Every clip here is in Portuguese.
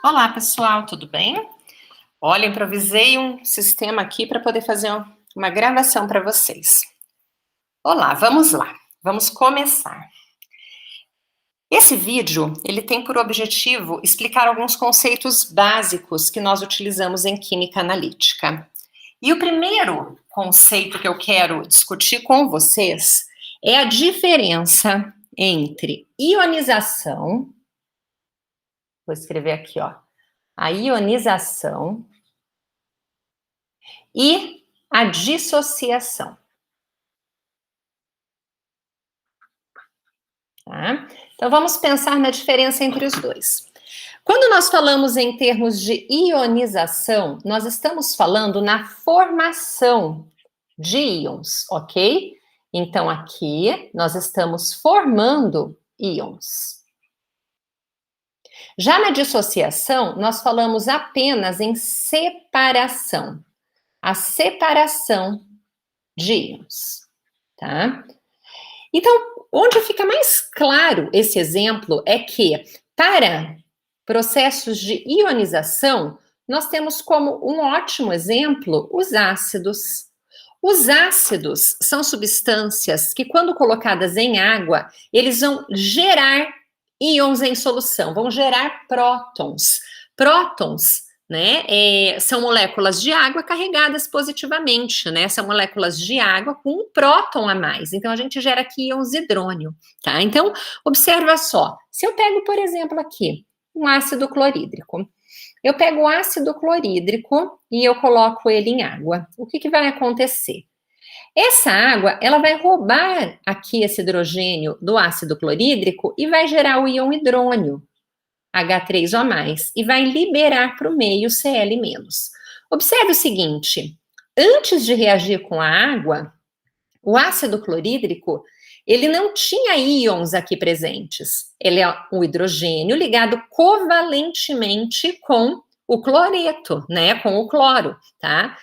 Olá, pessoal, tudo bem? Olha, improvisei um sistema aqui para poder fazer uma gravação para vocês. Olá, vamos lá, vamos começar. Esse vídeo, ele tem por objetivo explicar alguns conceitos básicos que nós utilizamos em química analítica. E o primeiro conceito que eu quero discutir com vocês é a diferença entre ionização, vou escrever aqui, ó, a ionização e a dissociação. Tá? Então, vamos pensar na diferença entre os dois. Quando nós falamos em termos de ionização, nós estamos falando na formação de íons, ok? Então, aqui nós estamos formando íons. Já na dissociação, nós falamos apenas em separação. A separação de íons, tá? Então, onde fica mais claro esse exemplo é que, para processos de ionização, nós temos como um ótimo exemplo os ácidos. Os ácidos são substâncias que, quando colocadas em água, eles vão gerar íons em solução, vão gerar prótons. Prótons, né, são moléculas de água carregadas positivamente, né? São moléculas de água com um próton a mais. Então, a gente gera aqui íons hidrônio, tá? Então, observa só. Se eu pego, por exemplo, aqui, um ácido clorídrico. Eu pego o ácido clorídrico e eu coloco ele em água. O que vai acontecer? Essa água, ela vai roubar aqui esse hidrogênio do ácido clorídrico e vai gerar o íon hidrônio, H3O+, e vai liberar para o meio Cl-. Observe o seguinte, antes de reagir com a água, o ácido clorídrico, ele não tinha íons aqui presentes. Ele é um hidrogênio ligado covalentemente com o cloreto, né, com o cloro, tá?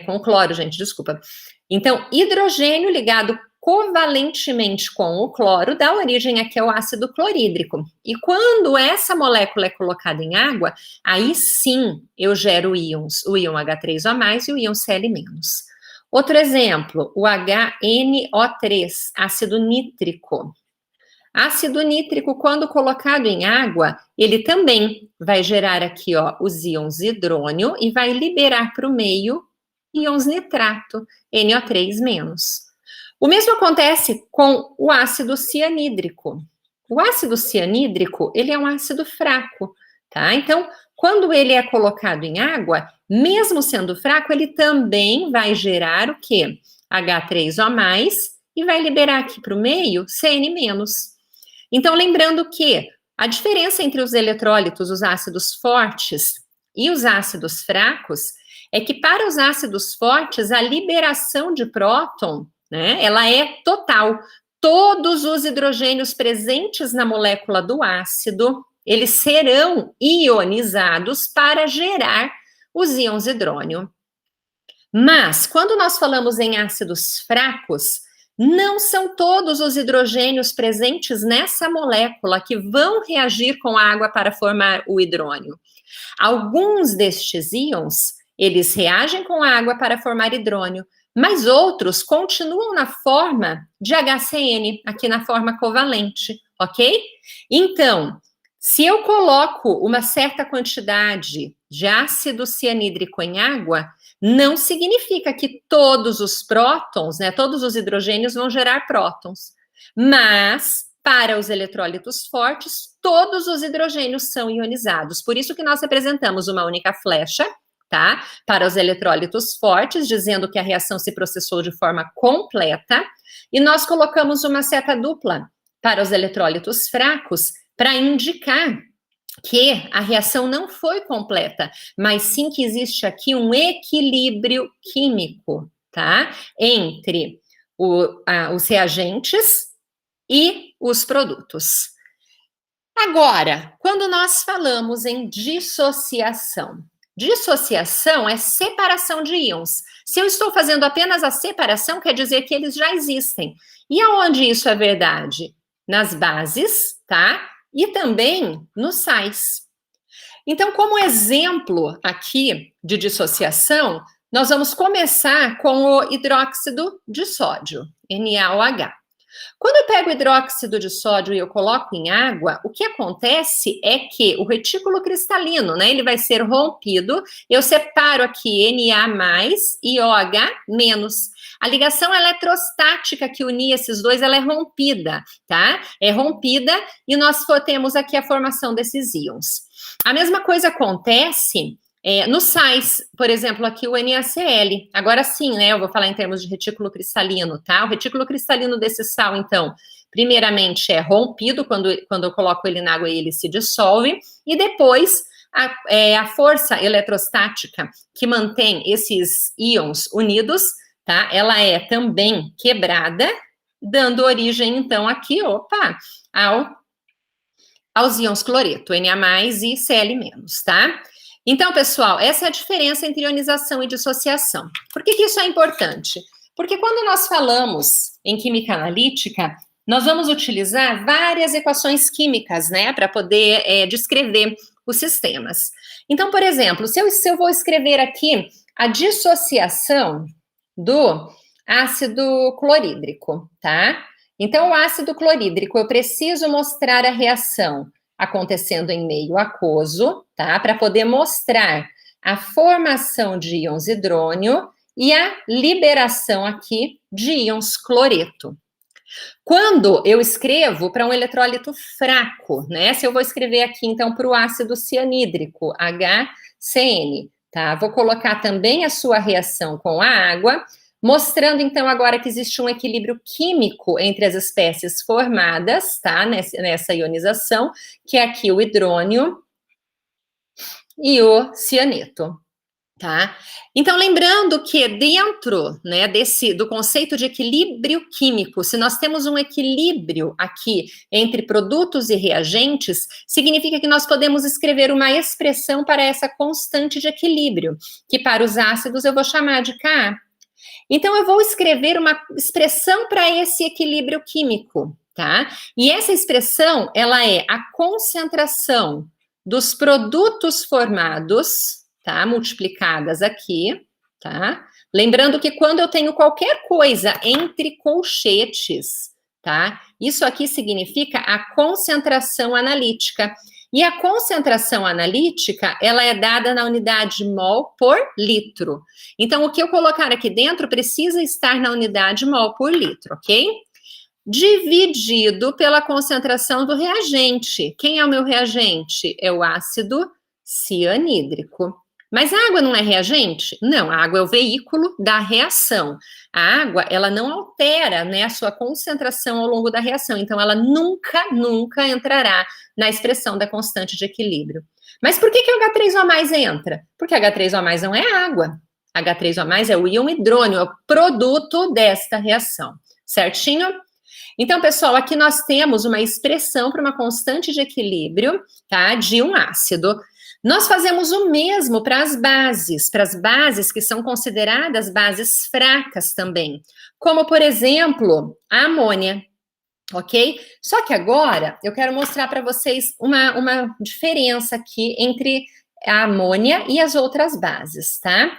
Com o cloro, gente, desculpa. Então, hidrogênio ligado covalentemente com o cloro dá origem aqui ao ácido clorídrico. E quando essa molécula é colocada em água, aí sim eu gero íons, o íon H3O+, e o íon Cl-. Outro exemplo, o HNO3, ácido nítrico. Ácido nítrico, quando colocado em água, ele também vai gerar aqui, ó, os íons hidrônio e vai liberar para o meio íons nitrato, NO3-. O mesmo acontece com o ácido cianídrico. O ácido cianídrico, ele é um ácido fraco, tá? Então, quando ele é colocado em água, mesmo sendo fraco, ele também vai gerar o quê? H3O+, e vai liberar aqui para o meio CN-. Então, lembrando que a diferença entre os eletrólitos, os ácidos fortes e os ácidos fracos, é que para os ácidos fortes, a liberação de próton, né, ela é total. Todos os hidrogênios presentes na molécula do ácido, eles serão ionizados para gerar os íons hidrônio. Mas, quando nós falamos em ácidos fracos, não são todos os hidrogênios presentes nessa molécula que vão reagir com a água para formar o hidrônio. Alguns destes íons, eles reagem com a água para formar hidrônio, mas outros continuam na forma de HCN, aqui na forma covalente, ok? Então, se eu coloco uma certa quantidade de ácido cianídrico em água, não significa que todos os prótons, né, todos os hidrogênios vão gerar prótons. Mas, para os eletrólitos fortes, todos os hidrogênios são ionizados. Por isso que nós representamos uma única flecha, tá? Para os eletrólitos fortes, dizendo que a reação se processou de forma completa. E nós colocamos uma seta dupla para os eletrólitos fracos, para indicar que a reação não foi completa, mas sim que existe aqui um equilíbrio químico, tá? Entre os reagentes e os produtos. Agora, quando nós falamos em dissociação, dissociação é separação de íons. Se eu estou fazendo apenas a separação, quer dizer que eles já existem. E aonde isso é verdade? Nas bases, tá? E também nos sais. Então, como exemplo aqui de dissociação, nós vamos começar com o hidróxido de sódio, NaOH. Quando eu pego hidróxido de sódio e eu coloco em água, o que acontece é que o retículo cristalino, né, ele vai ser rompido. Eu separo aqui Na e OH-. A ligação eletrostática que unia esses dois, ela é rompida, tá? É rompida e nós temos aqui a formação desses íons. A mesma coisa acontece nos sais, por exemplo, aqui o NaCl. Agora sim, né, eu vou falar em termos de retículo cristalino, tá? O retículo cristalino desse sal, então, primeiramente é rompido quando eu coloco ele na água e ele se dissolve, e depois a força eletrostática que mantém esses íons unidos, tá? Ela é também quebrada, dando origem, então, aqui, aos íons cloreto, Na+, e Cl-, tá? Então, pessoal, essa é a diferença entre ionização e dissociação. Por que isso é importante? Porque quando nós falamos em química analítica, nós vamos utilizar várias equações químicas, né, para poder descrever os sistemas. Então, por exemplo, se eu vou escrever aqui a dissociação do ácido clorídrico, tá? Então, o ácido clorídrico, eu preciso mostrar a reação acontecendo em meio aquoso, tá? Para poder mostrar a formação de íons hidrônio e a liberação aqui de íons cloreto. Quando eu escrevo para um eletrólito fraco, né? Se eu vou escrever aqui, então, para o ácido cianídrico, HCN, tá? Vou colocar também a sua reação com a água, mostrando, então, agora que existe um equilíbrio químico entre as espécies formadas, tá? Nessa ionização, que é aqui o hidrônio e o cianeto, tá? Então, lembrando que dentro, né, do conceito de equilíbrio químico, se nós temos um equilíbrio aqui entre produtos e reagentes, significa que nós podemos escrever uma expressão para essa constante de equilíbrio, que para os ácidos eu vou chamar de Ka. Então, eu vou escrever uma expressão para esse equilíbrio químico, tá? E essa expressão, ela é a concentração dos produtos formados, tá? Multiplicadas aqui, tá? Lembrando que quando eu tenho qualquer coisa entre colchetes, tá? Isso aqui significa a concentração analítica. E a concentração analítica, ela é dada na unidade mol por litro. Então, o que eu colocar aqui dentro precisa estar na unidade mol por litro, ok? Dividido pela concentração do reagente. Quem é o meu reagente? É o ácido cianídrico. Mas a água não é reagente? Não, a água é o veículo da reação. A água, ela não altera, né, a sua concentração ao longo da reação, então ela nunca entrará na expressão da constante de equilíbrio. Mas por que o H3O+ entra? Porque H3O+ não é água. H3O+ é o íon hidrônio, é o produto desta reação. Certinho? Então, pessoal, aqui nós temos uma expressão para uma constante de equilíbrio, tá, de um ácido. Nós fazemos o mesmo para as bases que são consideradas bases fracas também, como, por exemplo, a amônia, ok? Só que agora eu quero mostrar para vocês uma diferença aqui entre a amônia e as outras bases, tá?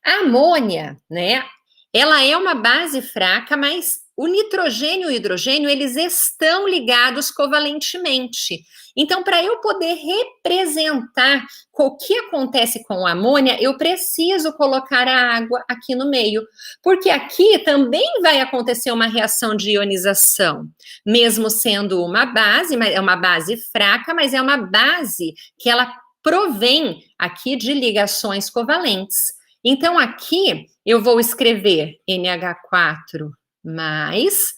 A amônia, né, ela é uma base fraca, mas o nitrogênio e o hidrogênio, eles estão ligados covalentemente. Então, para eu poder representar o que acontece com a amônia, eu preciso colocar a água aqui no meio, porque aqui também vai acontecer uma reação de ionização, mesmo sendo uma base, é uma base fraca, mas é uma base que ela provém aqui de ligações covalentes. Então, aqui eu vou escrever NH4 mais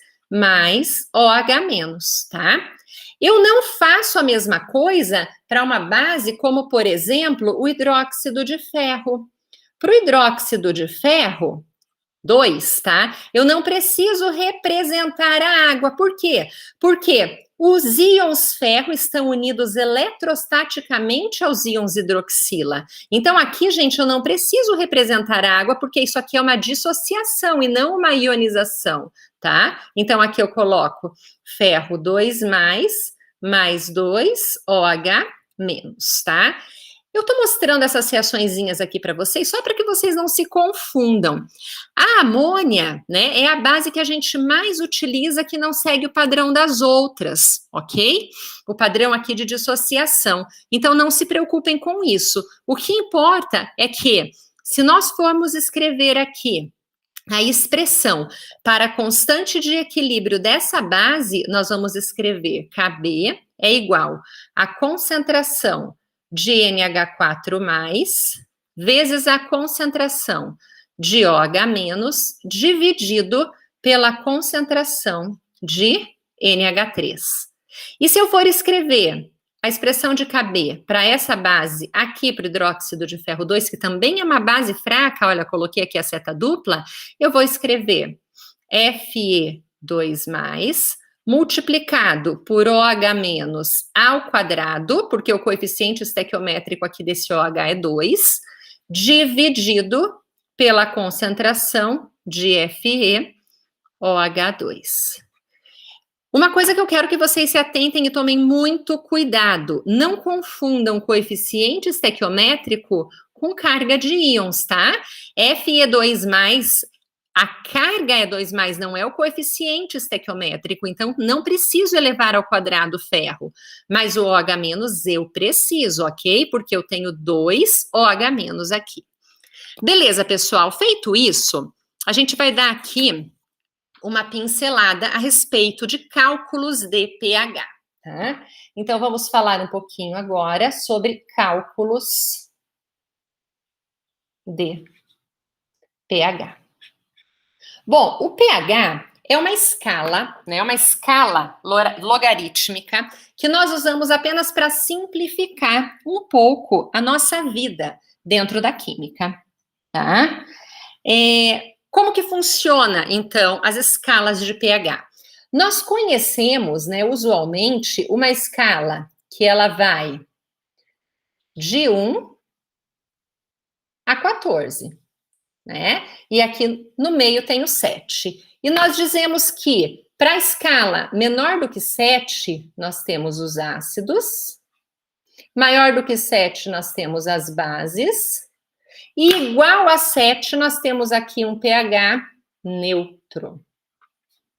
OH-, tá? Eu não faço a mesma coisa para uma base como, por exemplo, o hidróxido de ferro. Para o hidróxido de ferro, 2, tá? Eu não preciso representar a água. Por quê? Porque os íons ferro estão unidos eletrostaticamente aos íons hidroxila. Então, aqui, gente, eu não preciso representar a água, porque isso aqui é uma dissociação e não uma ionização, tá? Então, aqui eu coloco ferro 2+, mais 2, OH-, tá? Eu estou mostrando essas reaçõezinhas aqui para vocês, só para que vocês não se confundam. A amônia, né, é a base que a gente mais utiliza que não segue o padrão das outras, ok? O padrão aqui de dissociação. Então, não se preocupem com isso. O que importa é que, se nós formos escrever aqui a expressão para a constante de equilíbrio dessa base, nós vamos escrever Kb é igual à concentração de NH4+, vezes a concentração de OH- dividido pela concentração de NH3. E se eu for escrever a expressão de Kb para essa base aqui para o hidróxido de ferro 2, que também é uma base fraca, olha, coloquei aqui a seta dupla, eu vou escrever Fe2+, multiplicado por OH- ao quadrado, porque o coeficiente estequiométrico aqui desse OH é 2, dividido pela concentração de FeOH2. Uma coisa que eu quero que vocês se atentem e tomem muito cuidado, não confundam coeficiente estequiométrico com carga de íons, tá? Fe2+, a carga é 2+, não é o coeficiente estequiométrico, então não preciso elevar ao quadrado ferro, mas o OH- eu preciso, ok? Porque eu tenho 2 OH- aqui. Beleza, pessoal, feito isso, a gente vai dar aqui uma pincelada a respeito de cálculos de pH, tá? Então, vamos falar um pouquinho agora sobre cálculos de pH. Bom, o pH é uma escala, né? Uma escala logarítmica que nós usamos apenas para simplificar um pouco a nossa vida dentro da química, tá? Como que funciona, então, as escalas de pH? Nós conhecemos, né, usualmente, uma escala que ela vai de 1 a 14, né? E aqui no meio tem o 7. E nós dizemos que, para a escala menor do que 7, nós temos os ácidos, maior do que 7, nós temos as bases, e igual a 7, nós temos aqui um pH neutro.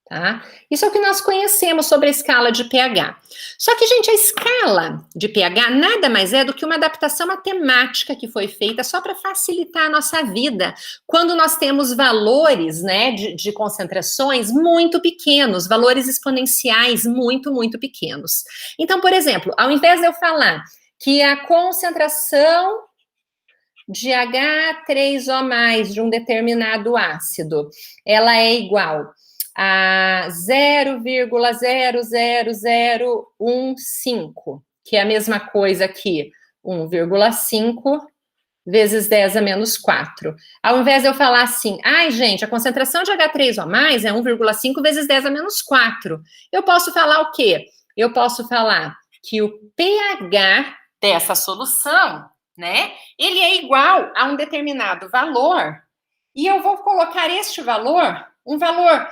Tá? Isso é o que nós conhecemos sobre a escala de pH. Só que, gente, a escala de pH nada mais é do que uma adaptação matemática que foi feita só para facilitar a nossa vida, quando nós temos valores, né, de concentrações muito pequenos, valores exponenciais muito, muito pequenos. Então, por exemplo, ao invés de eu falar que a concentração de H3O+, de um determinado ácido, ela é igual a 0,00015, que é a mesma coisa que 1,5 vezes 10 a menos 4. Ao invés de eu falar assim, ai, gente, a concentração de H3O+, é 1,5 vezes 10 a menos 4. Eu posso falar o quê? Eu posso falar que o pH dessa solução, né, ele é igual a um determinado valor, e eu vou colocar este valor, um valor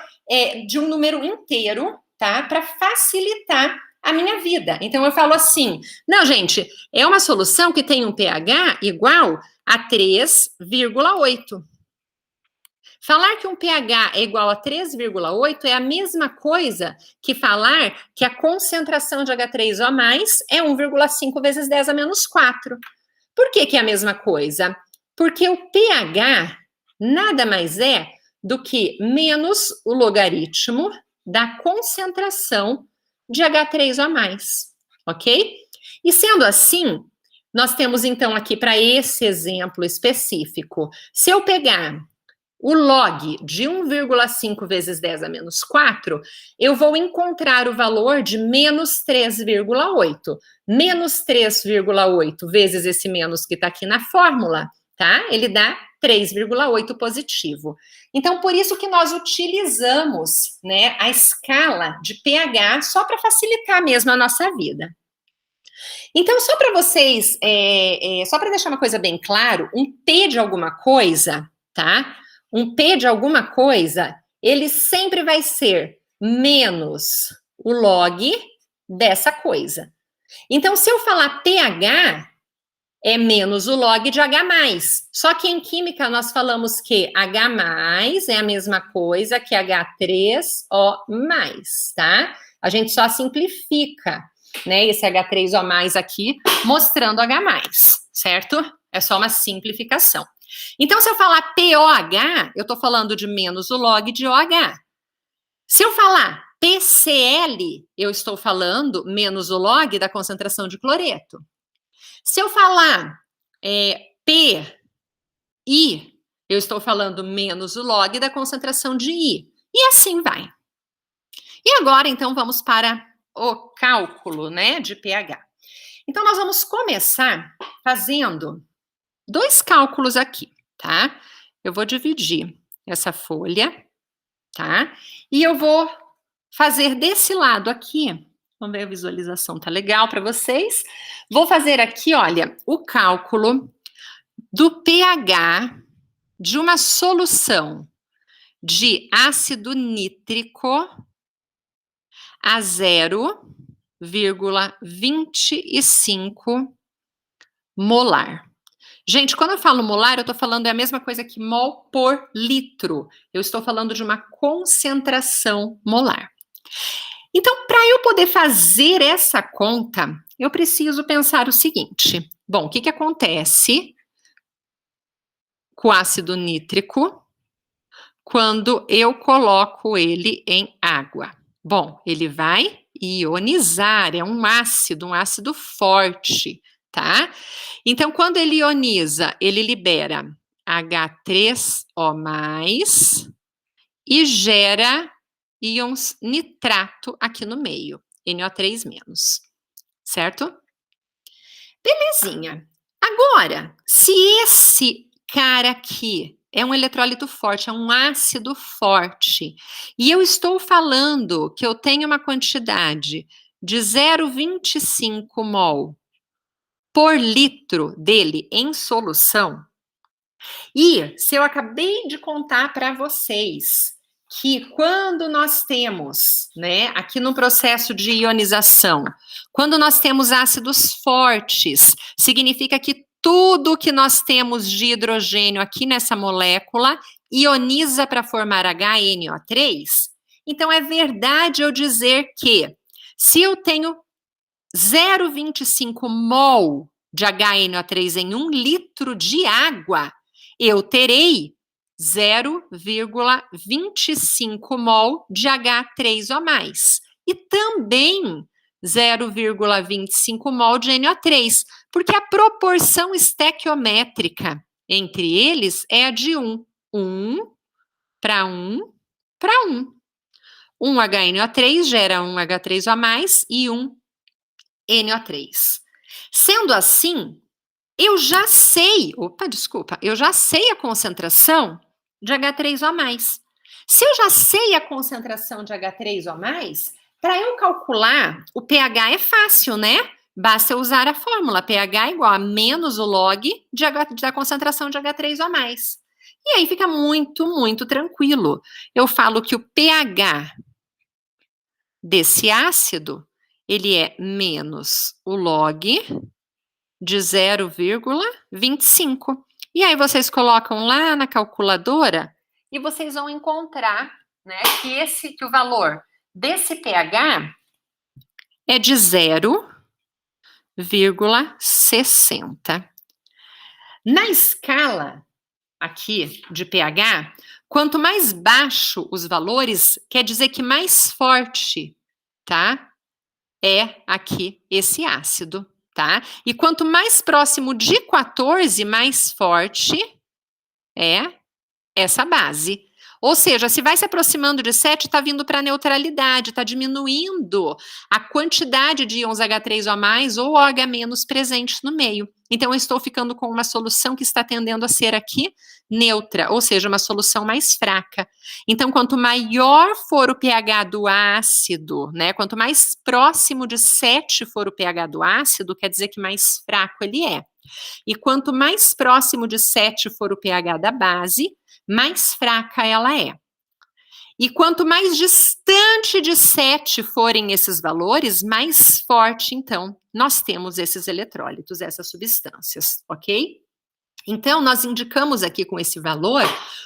de um número inteiro, tá? Para facilitar a minha vida. Então, eu falo assim, não, gente, é uma solução que tem um pH igual a 3,8. Falar que um pH é igual a 3,8 é a mesma coisa que falar que a concentração de H3O+, é 1,5 vezes 10 a menos 4. Por que é a mesma coisa? Porque o pH nada mais é do que menos o logaritmo da concentração de H3O+, ok? E sendo assim, nós temos então aqui para esse exemplo específico, se eu pegar o log de 1,5 vezes 10 a menos 4, eu vou encontrar o valor de menos 3,8. Menos 3,8 vezes esse menos que está aqui na fórmula, tá? Ele dá 3,8 positivo. Então, por isso que nós utilizamos, né, a escala de pH só para facilitar mesmo a nossa vida. Então, só para vocês, só para deixar uma coisa bem claro, um P de alguma coisa, tá? Um P de alguma coisa, ele sempre vai ser menos o log dessa coisa. Então, se eu falar pH, é menos o log de H+. Só que em química nós falamos que H+ é a mesma coisa que H3O+, tá? A gente só simplifica, né, esse H3O+ aqui, mostrando H+, certo? É só uma simplificação. Então, se eu falar POH, eu estou falando de menos o log de OH. Se eu falar PCl, eu estou falando menos o log da concentração de cloreto. Se eu falar PI, eu estou falando menos o log da concentração de I. E assim vai. E agora, então, vamos para o cálculo, né, de pH. Então, nós vamos começar fazendo 2 cálculos aqui, tá? Eu vou dividir essa folha, tá? E eu vou fazer desse lado aqui. Vamos ver, a visualização tá legal para vocês. Vou fazer aqui, olha, o cálculo do pH de uma solução de ácido nítrico a 0,25 molar. Gente, quando eu falo molar, eu estou falando a mesma coisa que mol por litro. Eu estou falando de uma concentração molar. Então, para eu poder fazer essa conta, eu preciso pensar o seguinte. Bom, o que acontece com o ácido nítrico quando eu coloco ele em água? Bom, ele vai ionizar, é um ácido forte, tá? Então, quando ele ioniza, ele libera H3O+, e gera íons nitrato aqui no meio, NO3-, certo? Belezinha. Agora, se esse cara aqui é um eletrólito forte, é um ácido forte, e eu estou falando que eu tenho uma quantidade de 0,25 mol por litro dele em solução, e se eu acabei de contar para vocês que quando nós temos, né, aqui no processo de ionização, quando nós temos ácidos fortes, significa que tudo que nós temos de hidrogênio aqui nessa molécula ioniza para formar HNO3. Então, é verdade eu dizer que se eu tenho 0,25 mol de HNO3 em 1 litro de água, eu terei 0,25 mol de H3O+, e também 0,25 mol de NO3, porque a proporção estequiométrica entre eles é a de 1. 1 para 1 para 1. 1 HNO3 gera 1 H3O+, e 1 NO3. Sendo assim, eu já sei a concentração de H3O+. Se eu já sei a concentração de H3O+, para eu calcular o pH é fácil, né? Basta eu usar a fórmula pH igual a menos o log da concentração de H3O+. E aí fica muito, muito tranquilo. Eu falo que o pH desse ácido, ele é menos o log de 0,25. E aí vocês colocam lá na calculadora e vocês vão encontrar, né, que o valor desse pH é de 0,60. Na escala aqui de pH, quanto mais baixo os valores, quer dizer que mais forte, tá? É aqui esse ácido, tá? E quanto mais próximo de 14, mais forte é essa base. Ou seja, se vai se aproximando de 7, está vindo para a neutralidade, está diminuindo a quantidade de íons H3O+, ou OH- presentes no meio. Então, eu estou ficando com uma solução que está tendendo a ser aqui neutra, ou seja, uma solução mais fraca. Então, quanto maior for o pH do ácido, né, quanto mais próximo de 7 for o pH do ácido, quer dizer que mais fraco ele é. E quanto mais próximo de 7 for o pH da base, mais fraca ela é. E quanto mais distante de 7 forem esses valores, mais forte, então, nós temos esses eletrólitos, essas substâncias, ok? Então, nós indicamos aqui com esse valor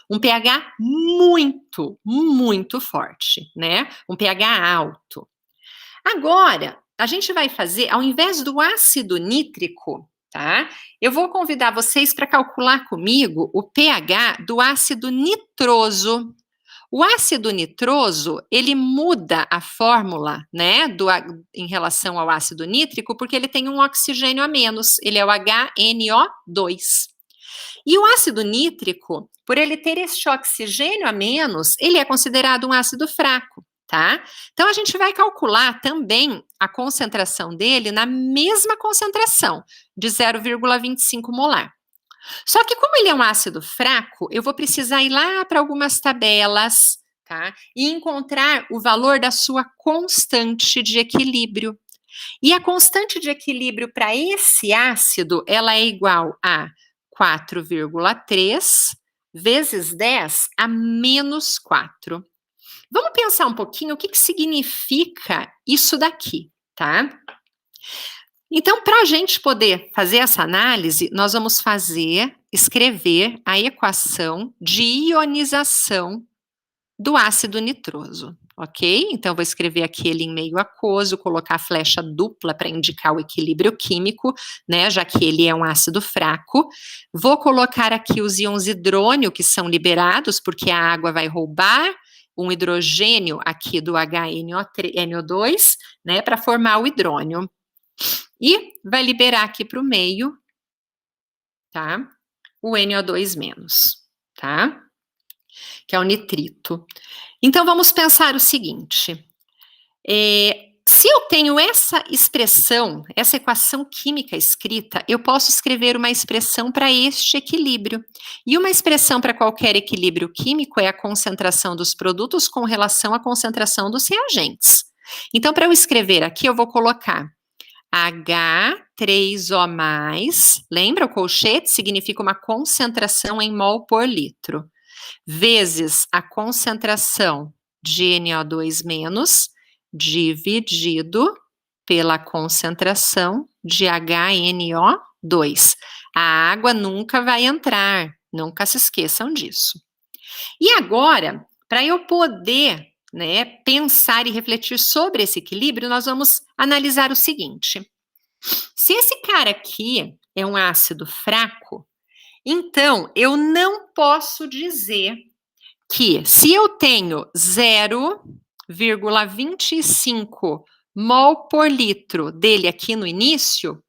um pH muito, muito forte, né? Um pH alto. Agora, a gente vai fazer, ao invés do ácido nítrico, tá? Eu vou convidar vocês para calcular comigo o pH do ácido nitroso. O ácido nitroso, ele muda a fórmula, né, em relação ao ácido nítrico, porque ele tem um oxigênio a menos, ele é o HNO2. E o ácido nítrico, por ele ter este oxigênio a menos, ele é considerado um ácido fraco, tá? Então, a gente vai calcular também a concentração dele na mesma concentração, de 0,25 molar. Só que como ele é um ácido fraco, eu vou precisar ir lá para algumas tabelas, tá? E encontrar o valor da sua constante de equilíbrio. E a constante de equilíbrio para esse ácido, ela é igual a 4,3 vezes 10 a menos 4. Vamos pensar um pouquinho o que significa isso daqui, tá? Então, para a gente poder fazer essa análise, nós vamos escrever a equação de ionização do ácido nitroso, ok? Então, vou escrever aqui ele em meio aquoso, colocar a flecha dupla para indicar o equilíbrio químico, né, já que ele é um ácido fraco. Vou colocar aqui os íons hidrônio que são liberados, porque a água vai roubar um hidrogênio aqui do HNO2, né, para formar o hidrônio. E vai liberar aqui para o meio, tá? O NO2-, tá? Que é o nitrito. Então, vamos pensar o seguinte. Se eu tenho essa expressão, essa equação química escrita, eu posso escrever uma expressão para este equilíbrio. E uma expressão para qualquer equilíbrio químico é a concentração dos produtos com relação à concentração dos reagentes. Então, para eu escrever aqui, eu vou colocar H3O+, lembra o colchete? Significa uma concentração em mol por litro, vezes a concentração de NO2- dividido pela concentração de HNO2. A água nunca vai entrar, nunca se esqueçam disso. E agora, para eu poder, né, pensar e refletir sobre esse equilíbrio, nós vamos analisar o seguinte. Se esse cara aqui é um ácido fraco, então eu não posso dizer que se eu tenho 0,25 mol por litro dele aqui no início,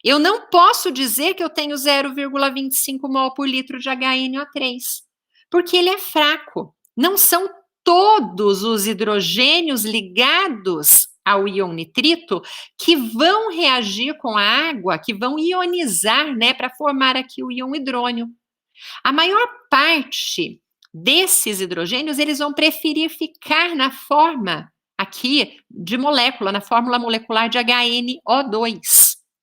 eu não posso dizer que eu tenho 0,25 mol por litro de HNO3, porque ele é fraco. Não são todos os hidrogênios ligados ao íon nitrito que vão reagir com a água, que vão ionizar, né, para formar aqui o íon hidrônio. A maior parte desses hidrogênios, eles vão preferir ficar na forma aqui de molécula, na fórmula molecular de HNO2,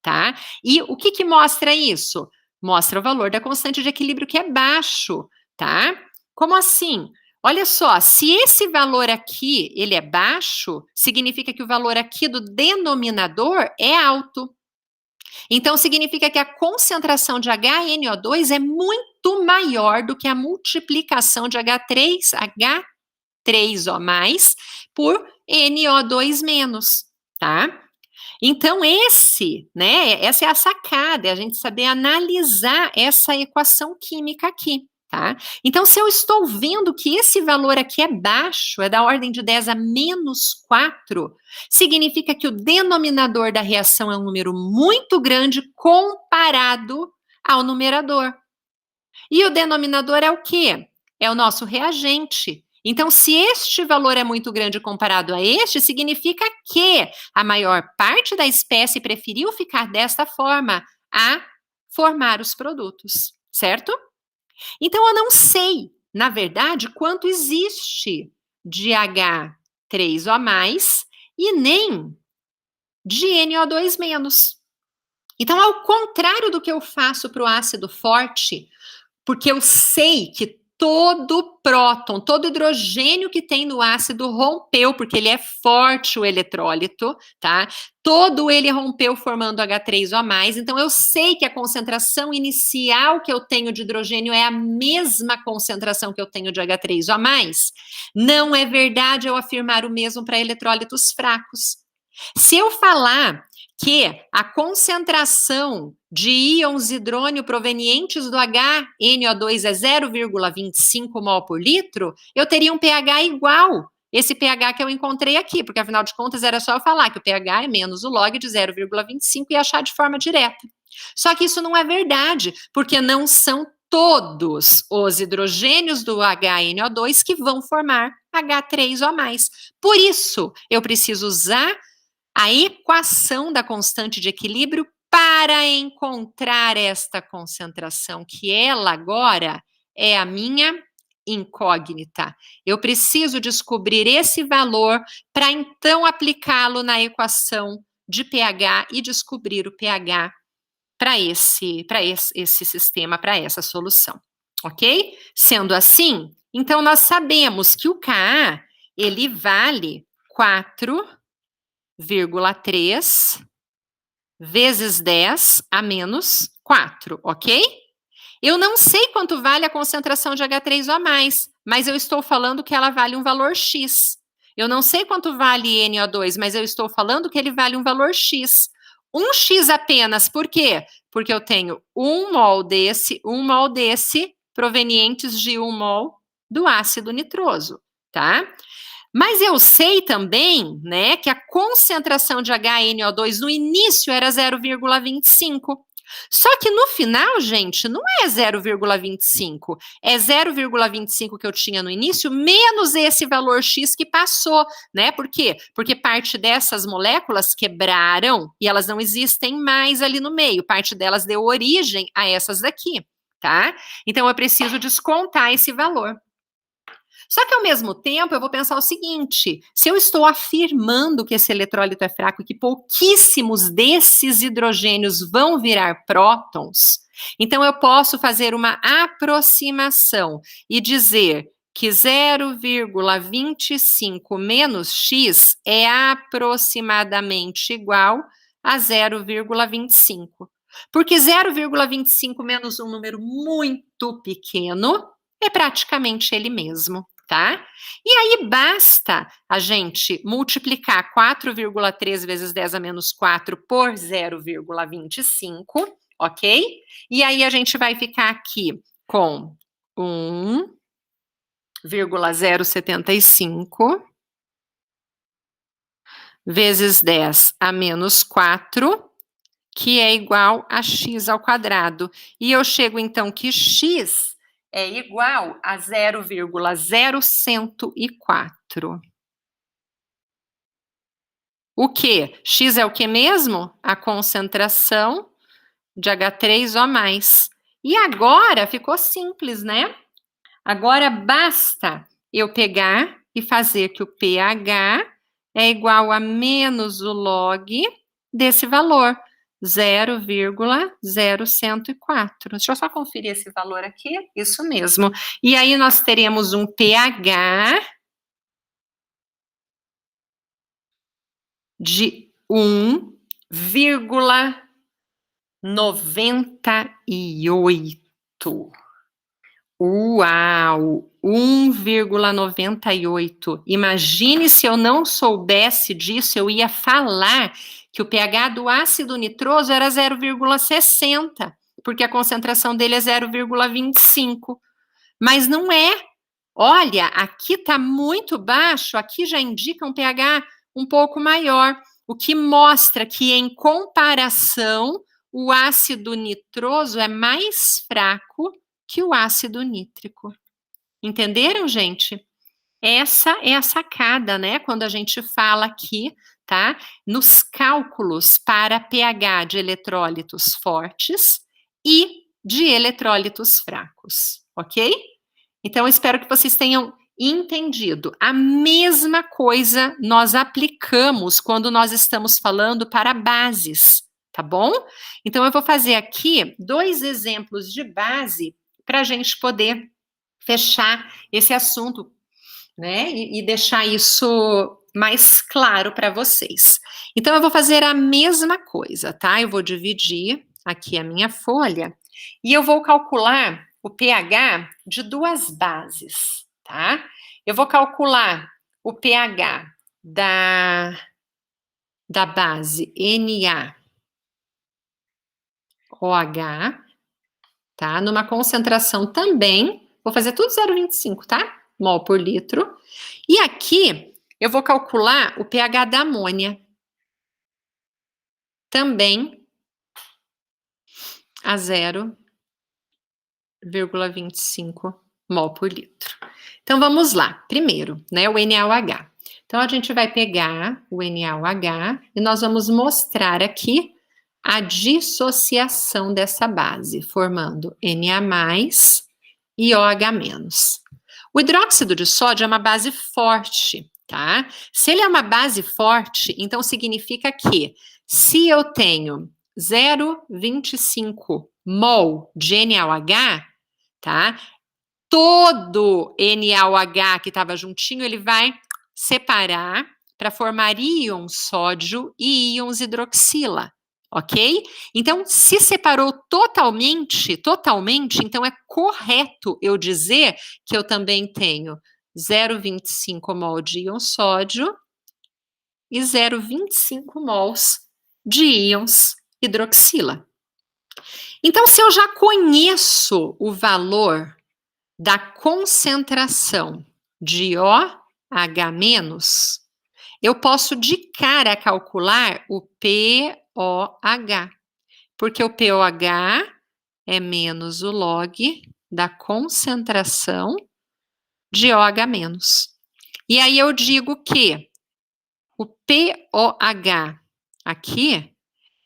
tá? E o que mostra isso? Mostra o valor da constante de equilíbrio que é baixo, tá? Como assim? Olha só, se esse valor aqui, ele é baixo, significa que o valor aqui do denominador é alto. Então, significa que a concentração de HNO2 é muito maior do que a multiplicação de H3O+, por NO2-, tá? Então, essa é a sacada, é a gente saber analisar essa equação química aqui, tá? Então, se eu estou vendo que esse valor aqui é baixo, é da ordem de 10 a menos 4, significa que o denominador da reação é um número muito grande comparado ao numerador. E o denominador é o quê? É o nosso reagente. Então, se este valor é muito grande comparado a este, significa que a maior parte da espécie preferiu ficar desta forma a formar os produtos, certo? Então, eu não sei, na verdade, quanto existe de H3O+, e nem de NO2-. Então, ao contrário do que eu faço para o ácido forte, porque eu sei que todo próton, todo hidrogênio que tem no ácido rompeu, porque ele é forte o eletrólito, tá? Todo ele rompeu formando H3O+, então eu sei que a concentração inicial que eu tenho de hidrogênio é a mesma concentração que eu tenho de H3O+. Não é verdade eu afirmar o mesmo para eletrólitos fracos. Se eu falar que a concentração de íons hidrônio provenientes do HNO2 é 0,25 mol por litro, eu teria um pH igual esse pH que eu encontrei aqui, porque afinal de contas era só eu falar que o pH é menos o log de 0,25 e achar de forma direta. Só que isso não é verdade, porque não são todos os hidrogênios do HNO2 que vão formar H3O+. Por isso, eu preciso usar a equação da constante de equilíbrio para encontrar esta concentração, que ela agora é a minha incógnita. Eu preciso descobrir esse valor para então aplicá-lo na equação de pH e descobrir o pH para esse sistema, para essa solução, ok? Sendo assim, então nós sabemos que o Ka, ele vale 4,3 vezes 10 a menos 4, ok? Eu não sei quanto vale a concentração de H3O+, mas eu estou falando que ela vale um valor X. Eu não sei quanto vale NO2, mas eu estou falando que ele vale um valor X. Um X apenas, por quê? Porque eu tenho 1 mol desse, provenientes de 1 mol do ácido nitroso, tá? Mas eu sei também, né, que a concentração de HNO2 no início era 0,25. Só que no final, gente, não é 0,25, é 0,25 que eu tinha no início, menos esse valor X que passou, né? Por quê? Porque parte dessas moléculas quebraram e elas não existem mais ali no meio, parte delas deu origem a essas daqui, tá? Então eu preciso descontar esse valor. Só que, ao mesmo tempo, eu vou pensar o seguinte, se eu estou afirmando que esse eletrólito é fraco e que pouquíssimos desses hidrogênios vão virar prótons, então eu posso fazer uma aproximação e dizer que 0,25 menos x é aproximadamente igual a 0,25. Porque 0,25 menos um número muito pequeno é praticamente ele mesmo. Tá? E aí basta a gente multiplicar 4,3 vezes 10 a menos 4 por 0,25, ok? E aí a gente vai ficar aqui com 1,075 vezes 10 a menos 4, que é igual a x ao quadrado. E eu chego então que x é igual a 0,0104. O quê? X é o que mesmo? A concentração de H3O+. E agora ficou simples, né? Agora basta eu pegar e fazer que o pH é igual a menos o log desse valor. 0,0104. Deixa eu só conferir esse valor aqui. Isso mesmo. E aí nós teremos um pH de 1,98. Uau! 1,98. Imagine se eu não soubesse disso, eu ia falar que o pH do ácido nitroso era 0,60, porque a concentração dele é 0,25. Mas não é. Olha, aqui está muito baixo, aqui já indica um pH um pouco maior, o que mostra que, em comparação, o ácido nitroso é mais fraco que o ácido nítrico. Entenderam, gente? Essa é a sacada, né? Quando a gente fala aqui, tá? Nos cálculos para pH de eletrólitos fortes e de eletrólitos fracos, ok? Então, eu espero que vocês tenham entendido. A mesma coisa nós aplicamos quando nós estamos falando para bases, tá bom? Então, eu vou fazer aqui 2 exemplos de base para a gente poder fechar esse assunto, né? E deixar isso mais claro para vocês. Então, eu vou fazer a mesma coisa, tá? Eu vou dividir aqui a minha folha e eu vou calcular o pH de duas bases, tá? Eu vou calcular o pH da base NaOH, tá? Numa concentração também, vou fazer tudo 0,25, tá? Mol por litro. E aqui eu vou calcular o pH da amônia, também a 0,25 mol por litro. Então vamos lá. Primeiro, né, o NaOH. Então a gente vai pegar o NaOH e nós vamos mostrar aqui a dissociação dessa base, formando Na+ e OH-. O hidróxido de sódio é uma base forte, tá? Se ele é uma base forte, então significa que se eu tenho 0,25 mol de NaOH, tá? Todo NaOH que estava juntinho, ele vai separar para formar íons sódio e íons hidroxila, ok? Então, se separou totalmente, então é correto eu dizer que eu também tenho 0,25 mol de íon sódio e 0,25 mols de íons hidroxila. Então, se eu já conheço o valor da concentração de OH-, eu posso de cara calcular o pOH, porque o pOH é menos o log da concentração de OH-. E aí eu digo que o pOH aqui,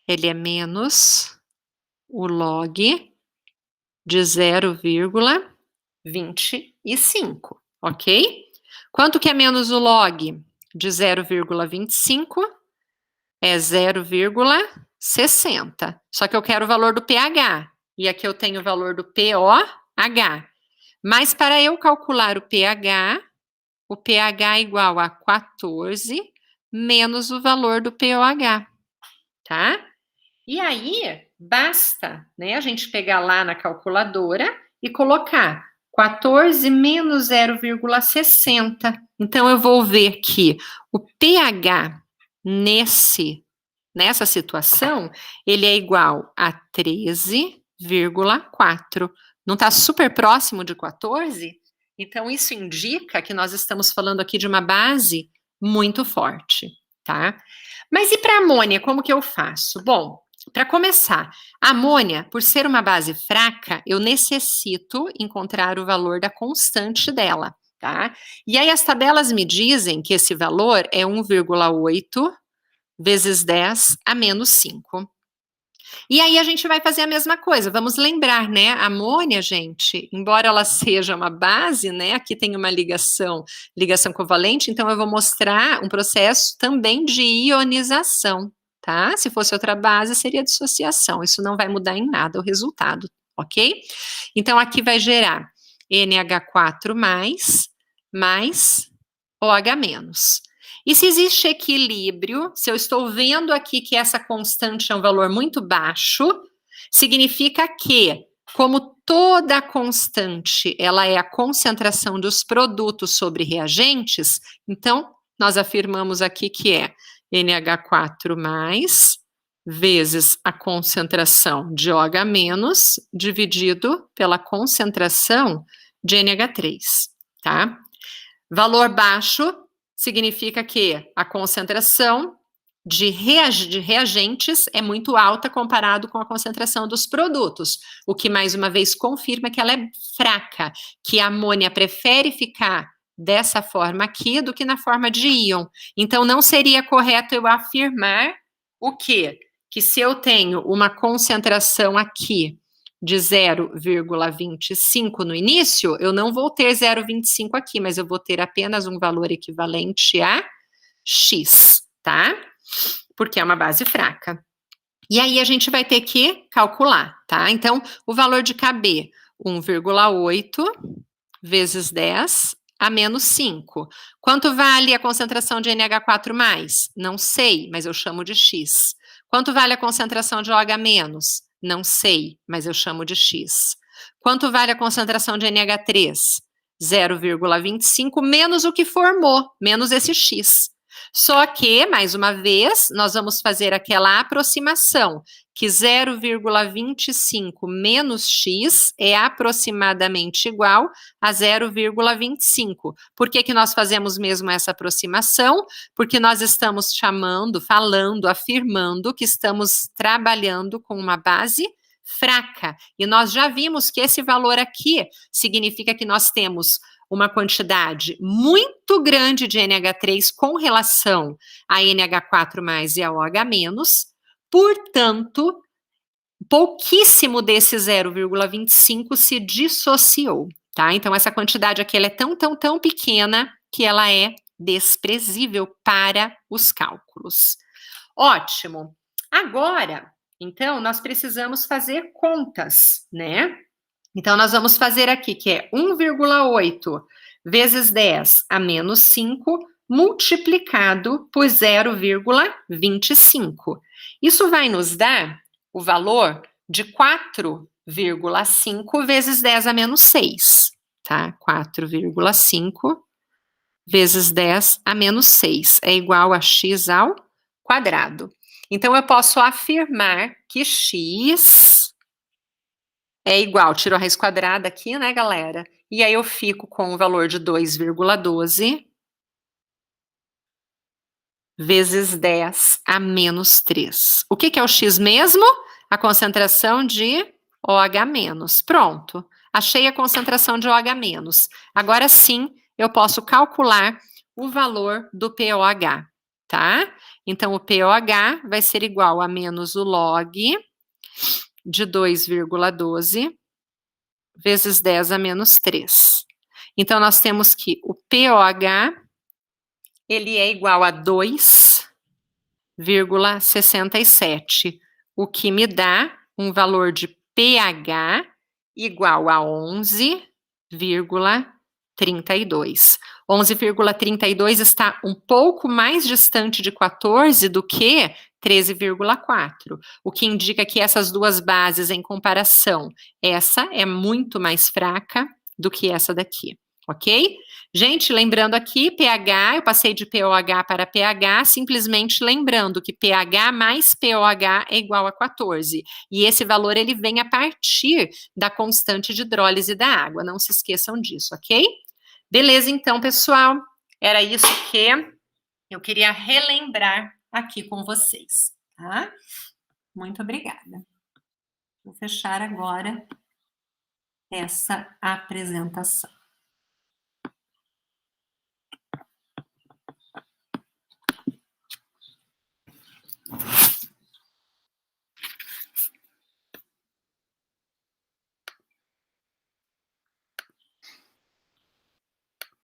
ele é menos o log de 0,25, ok? Quanto que é menos o log de 0,25? É 0,60. Só que eu quero o valor do pH. E aqui eu tenho o valor do pOH. Mas para eu calcular o pH é igual a 14 menos o valor do pOH, tá? E aí, basta, né, a gente pegar lá na calculadora e colocar 14 menos 0,60. Então, eu vou ver que o pH nessa situação, ele é igual a 13,4. Não está super próximo de 14? Então, isso indica que nós estamos falando aqui de uma base muito forte, tá? Mas e para amônia, como que eu faço? Bom, para começar, a amônia, por ser uma base fraca, eu necessito encontrar o valor da constante dela, tá? E aí as tabelas me dizem que esse valor é 1,8 vezes 10 a menos 5. E aí a gente vai fazer a mesma coisa. Vamos lembrar, né? A amônia, gente, embora ela seja uma base, né? Aqui tem uma ligação covalente, então eu vou mostrar um processo também de ionização, tá? Se fosse outra base, seria dissociação. Isso não vai mudar em nada o resultado, ok? Então aqui vai gerar NH4 mais OH-. E se existe equilíbrio, se eu estou vendo aqui que essa constante é um valor muito baixo, significa que, como toda constante, ela é a concentração dos produtos sobre reagentes, então, nós afirmamos aqui que é NH4+ vezes a concentração de OH- dividido pela concentração de NH3, tá? Valor baixo significa que a concentração de reagentes é muito alta comparado com a concentração dos produtos, o que mais uma vez confirma que ela é fraca, que a amônia prefere ficar dessa forma aqui do que na forma de íon. Então não seria correto eu afirmar o quê? Que se eu tenho uma concentração aqui de 0,25 no início, eu não vou ter 0,25 aqui, mas eu vou ter apenas um valor equivalente a X, tá? Porque é uma base fraca. E aí a gente vai ter que calcular, tá? Então, o valor de KB, 1,8 vezes 10 a menos 5. Quanto vale a concentração de NH4+? Não sei, mas eu chamo de X. Quanto vale a concentração de OH-? Não sei, mas eu chamo de X. Quanto vale a concentração de NH3? 0,25 menos o que formou, menos esse X. Só que, mais uma vez, nós vamos fazer aquela aproximação, que 0,25 menos X é aproximadamente igual a 0,25. Por que nós fazemos mesmo essa aproximação? Porque nós estamos chamando, falando, afirmando que estamos trabalhando com uma base fraca. E nós já vimos que esse valor aqui significa que nós temos uma quantidade muito grande de NH3 com relação a NH4+ e a OH-, portanto, pouquíssimo desse 0,25 se dissociou, tá? Então, essa quantidade aqui ela é tão pequena que ela é desprezível para os cálculos. Ótimo. Agora, então, nós precisamos fazer contas, né? Então, nós vamos fazer aqui, que é 1,8 vezes 10 a menos 5, multiplicado por 0,25. Isso vai nos dar o valor de 4,5 vezes 10 a menos 6, tá? 4,5 vezes 10 a menos 6 é igual a x ao quadrado. Então, eu posso afirmar que x é igual, tiro a raiz quadrada aqui, né, galera? E aí eu fico com o valor de 2,12 vezes 10 a menos 3. O que é o x mesmo? A concentração de OH-. Pronto, achei a concentração de OH-. Agora sim, eu posso calcular o valor do POH, tá? Então, o POH vai ser igual a menos o log de 2,12 vezes 10 a menos 3. Então, nós temos que o POH, ele é igual a 2,67, o que me dá um valor de pH igual a 11,32. 11,32 está um pouco mais distante de 14 do que 13,4, o que indica que essas duas bases em comparação, essa é muito mais fraca do que essa daqui, ok? Gente, lembrando aqui, pH, eu passei de POH para pH, simplesmente lembrando que pH mais POH é igual a 14, e esse valor ele vem a partir da constante de hidrólise da água, não se esqueçam disso, ok? Beleza, então, pessoal, era isso que eu queria relembrar aqui com vocês, tá? Muito obrigada. Vou fechar agora essa apresentação.